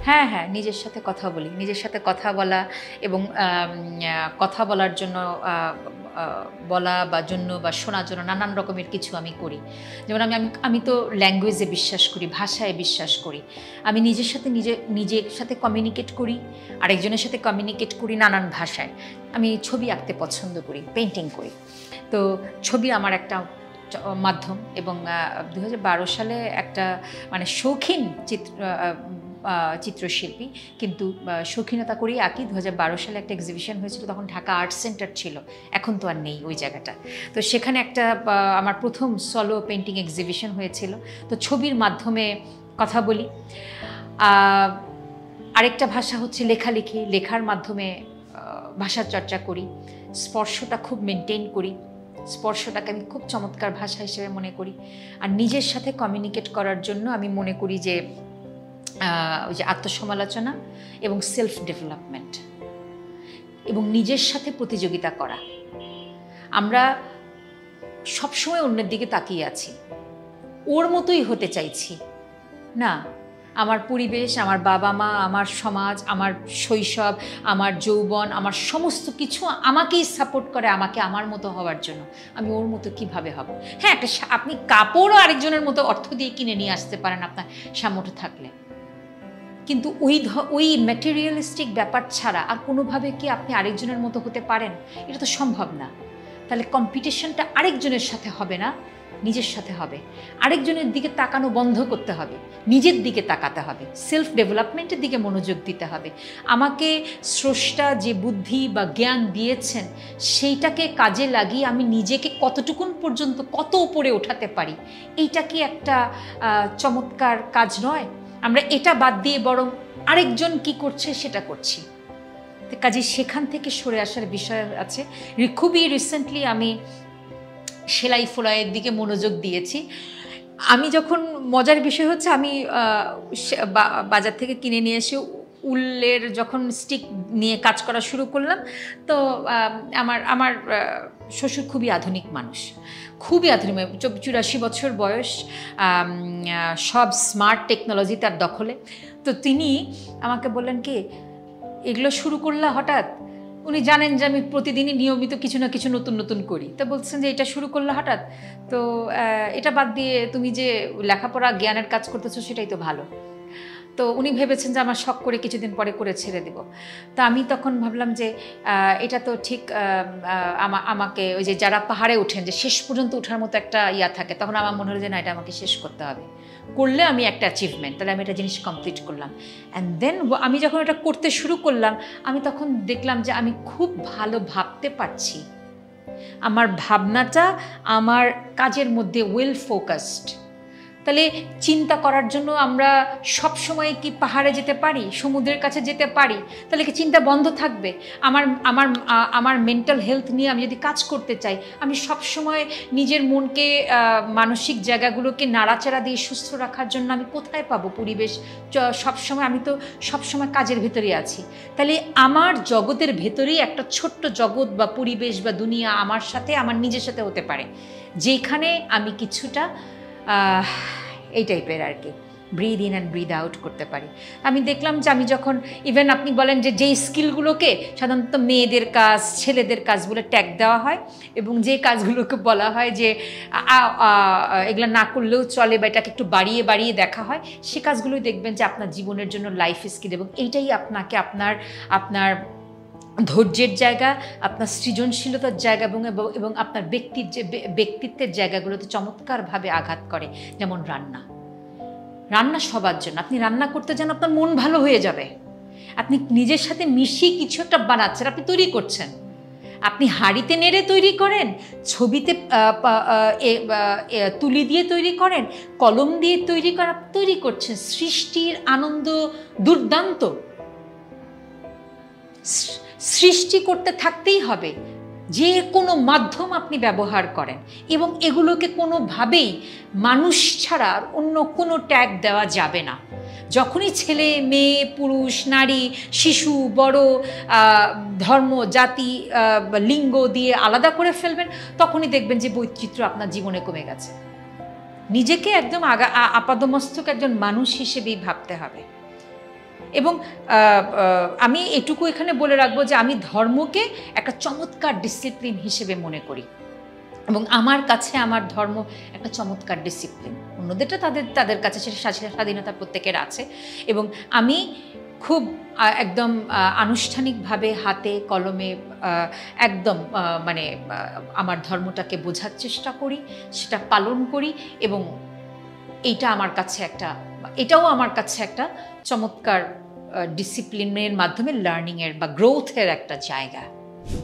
হ্যাঁ হ্যাঁ, নিজের সাথে কথা বলি, নিজের সাথে কথা বলা এবং কথা বলার জন্য বলা বা জন্য বা শোনার জন্য নানান রকমের কিছু আমি করি। যেমন আমি আমি আমি তো ল্যাঙ্গুয়েজে বিশ্বাস করি, ভাষায় বিশ্বাস করি। আমি নিজের সাথে নিজের সাথে কমিউনিকেট করি, আরেকজনের সাথে কমিউনিকেট করি নানান ভাষায়। আমি ছবি আঁকতে পছন্দ করি, পেন্টিং করি। তো ছবি আমার একটা মাধ্যম। এবং 2012 সালে একটা মানে শৌখিন চিত্রশিল্পী, কিন্তু শৌখিনতা করেই আঁকি। 2012 সালে একটা এক্সিবিশন হয়েছিল, তখন ঢাকা আর্ট সেন্টার ছিল, এখন তো আর নেই ওই জায়গাটা। তো সেখানে একটা আমার প্রথম সলো পেন্টিং এক্সিবিশন হয়েছিল। তো ছবির মাধ্যমে কথা বলি। আরেকটা ভাষা হচ্ছে লেখালেখি, লেখার মাধ্যমে ভাষার চর্চা করি। স্পর্শটা খুব মেনটেন করি, স্পর্শটাকে আমি খুব চমৎকার ভাষা হিসেবে মনে করি। আর নিজের সাথে কমিউনিকেট করার জন্য আমি মনে করি যে ওই যে আত্মসমালোচনা এবং সেলফ ডেভেলপমেন্ট এবং নিজের সাথে প্রতিযোগিতা করা। আমরা সবসময় অন্যের দিকে তাকিয়ে আছি, ওর মতোই হতে চাইছি না। আমার পরিবেশ, আমার বাবা মা, আমার সমাজ, আমার শৈশব, আমার যৌবন, আমার সমস্ত কিছু আমাকেই সাপোর্ট করে, আমাকে আমার মতো হওয়ার জন্য। আমি ওর মতো কিভাবে হব? হ্যাঁ, আপনি কাপড়ও আরেকজনের মতো অর্থ দিয়ে কিনে নিয়ে আসতে পারেন আপনার সামর্থ্য থাকলে, কিন্তু ওই ম্যাটেরিয়ালিস্টিক ব্যাপার ছাড়া আর কোনোভাবে কি আপনি আরেকজনের মতো হতে পারেন? এটা তো সম্ভব না। তাহলে কম্পিটিশনটা আরেকজনের সাথে হবে না, নিজের সাথে হবে। আরেকজনের দিকে তাকানো বন্ধ করতে হবে, নিজের দিকে তাকাতে হবে, সেলফ ডেভেলপমেন্টের দিকে মনোযোগ দিতে হবে। আমাকে স্রষ্টা যে বুদ্ধি বা জ্ঞান দিয়েছেন সেইটাকে কাজে লাগিয়ে আমি নিজেকে কতটুকুন পর্যন্ত কত উপরে ওঠাতে পারি, এইটা কি একটা চমৎকার কাজ নয়? আমরা এটা বাদ দিয়ে বরং আরেকজন কি করছে সেটা করছি। কাজে সেখান থেকে সরে আসার বিষয় আছে। খুবই রিসেন্টলি আমি সেলাই ফোলাইয়ের দিকে মনোযোগ দিয়েছি। আমি যখন, মজার বিষয় হচ্ছে, আমি বাজার থেকে কিনে নিয়ে এসে উলের যখন স্টিক নিয়ে কাজ করা শুরু করলাম, তো আমার শ্বশুর খুবই আধুনিক মানুষ, খুবই আধুনিক, 84 বছর বয়স, সব স্মার্ট টেকনোলজি তার দখলে। তো তিনি আমাকে বললেন, কি এগুলো শুরু করলা হঠাৎ? উনি জানেন যে আমি প্রতিদিনই নিয়মিত কিছু না কিছু নতুন নতুন করি। তো বলছেন যে এটা শুরু করলে হঠাৎ, তো এটা বাদ দিয়ে তুমি যে লেখাপড়া জ্ঞানের কাজ করতেছো সেটাই তো ভালো। তো উনি ভেবেছেন যে আমার শখ করে কিছুদিন পরে করে ছেড়ে দেব। তো আমি তখন ভাবলাম যে এটা তো ঠিক, আমাকে ওই যে যারা পাহাড়ে ওঠেন যে শেষ পর্যন্ত ওঠার মতো একটা ইয়া থাকে, তখন আমার মনে হলো যে না, এটা আমাকে শেষ করতে হবে, করলে আমি একটা অ্যাচিভমেন্ট, তাহলে আমি একটা জিনিস কমপ্লিট করলাম। অ্যান্ড দেন আমি যখন এটা করতে শুরু করলাম, আমি তখন দেখলাম যে আমি খুব ভালো ভাবতে পারছি, আমার ভাবনাটা আমার কাজের মধ্যে ওয়েল ফোকাসড। তাহলে চিন্তা করার জন্য আমরা সব সময় কি পাহাড়ে যেতে পারি, সমুদ্রের কাছে যেতে পারি? তাহলে কি চিন্তা বন্ধ থাকবে? আমার আমার আমার মেন্টাল হেলথ নিয়ে আমি যদি কাজ করতে চাই, আমি সব সময় নিজের মনকে, মানসিক জায়গাগুলোকে নাড়াচাড়া দিয়ে সুস্থ রাখার জন্য আমি কোথায় পাবো পরিবেশ? সবসময় আমি তো সবসময় কাজের ভেতরেই আছি। তাহলে আমার জগতের ভেতরেই একটা ছোট্ট জগৎ বা পরিবেশ বা দুনিয়া আমার সাথে, আমার নিজের সাথে হতে পারে, যেখানে আমি কিছুটা এই টাইপের আর কি breathe in and breathe out করতে পারি। আমি দেখলাম যে আমি যখন, ইভেন আপনি বলেন যে যেই স্কিলগুলোকে সাধারণত মেয়েদের কাজ, ছেলেদের কাজ বলে ট্যাগ দেওয়া হয়, এবং যে কাজগুলোকে বলা হয় যে এগুলো না করলেও চলে বা এটাকে একটু বাড়িয়ে বাড়িয়ে দেখা হয়, সে কাজগুলোই দেখবেন যে আপনার জীবনের জন্য লাইফ স্কিল, এবং এইটাই আপনাকে আপনার ধৈর্যের জায়গা, আপনার সৃজনশীলতার জায়গা এবং আপনার ব্যক্তিত্বের জায়গাগুলোতে চমৎকারভাবে আঘাত করে। যেমন রান্না সবার জন্য। আপনি রান্না করতে যান, আপনার মন ভালো হয়ে যাবে। আপনি নিজের সাথে মিশিয়ে কিছু একটা বানাচ্ছেন, আপনি তৈরি করছেন। আপনি হাঁড়িতে নেড়ে তৈরি করেন, ছবিতে তুলি দিয়ে তৈরি করেন, কলম দিয়ে তৈরি করেন, তৈরি করছেন। সৃষ্টির আনন্দ দুর্দান্ত। সৃষ্টি করতে থাকতেই হবে, যে কোনো মাধ্যম আপনি ব্যবহার করেন, এবং এগুলোকে কোনোভাবেই মানুষ ছাড়া আর অন্য কোনো ট্যাগ দেওয়া যাবে না। যখনই ছেলে মেয়ে, পুরুষ নারী, শিশু বড়, ধর্ম জাতি লিঙ্গ দিয়ে আলাদা করে ফেলবেন, তখনই দেখবেন যে বৈচিত্র্য আপনার জীবনে কমে গেছে। নিজেকে একদম আপাদমস্তক একজন মানুষ হিসেবেই ভাবতে হবে। এবং আমি এটুকু এখানে বলে রাখবো যে আমি ধর্মকে একটা চমৎকার ডিসিপ্লিন হিসেবে মনে করি, এবং আমার কাছে আমার ধর্ম একটা চমৎকার ডিসিপ্লিন। অন্যদেরটা তাদের কাছে সেটা স্বাধীনতা প্রত্যেকের আছে, এবং আমি খুব একদম আনুষ্ঠানিকভাবে হাতে কলমে একদম মানে আমার ধর্মটাকে বোঝার চেষ্টা করি, সেটা পালন করি, এবং এটাও আমার কাছে একটা চমৎকার ডিসিপ্লিনের মাধ্যমে লার্নিংয়ের বা গ্রোথের একটা জায়গা।